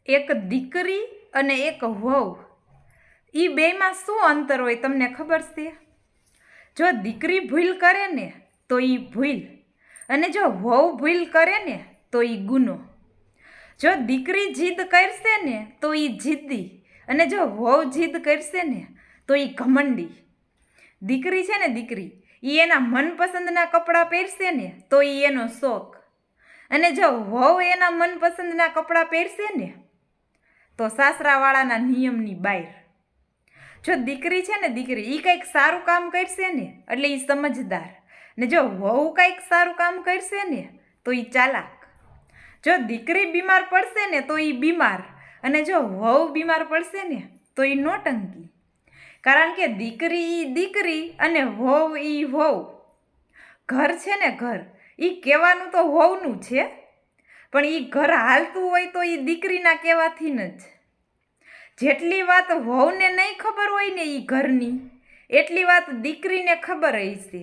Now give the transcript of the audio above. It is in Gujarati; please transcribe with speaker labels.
Speaker 1: એક દીકરી અને એક વહુ, એ બેમાં શું અંતર હોય તમને ખબર છે? જો દીકરી ભૂલ કરે ને તો એ ભૂલ, અને જો વહુ ભૂલ કરે ને તો એ ગુનો. જો દીકરી જીદ કરશે ને તો એ જિદ્દી, અને જો વહુ જીદ કરશે ને તો એ ઘમંડી. દીકરી છે ને દીકરી, એ એના મનપસંદના કપડાં પહેરશે ને તો એ એનો શોખ, અને જો વહુ એના મનપસંદના કપડાં પહેરશે ને તો સાસરાવાળાના નિયમની બહાર. જો દીકરી છે ને દીકરી, એ કંઈક સારું કામ કરશે ને એટલે એ સમજદાર, ને જો વહુ કંઈક સારું કામ કરશે ને તો એ ચાલાક. જો દીકરી બીમાર પડશે ને તો એ બીમાર, અને જો વહુ બીમાર પડશે ને તો એ નોટંકી. કારણ કે દીકરી એ દીકરી અને વહુ એ વહુ. ઘર છે ને ઘર, એ કહેવાનું તો વહુનું છે, પણ એ ઘર હાલતું હોય તો એ દીકરીના કહેવાથી જ. જેટલી વાત વહુને નહીં ખબર હોય ને એ ઘરની, એટલી વાત દીકરીને ખબર હશે.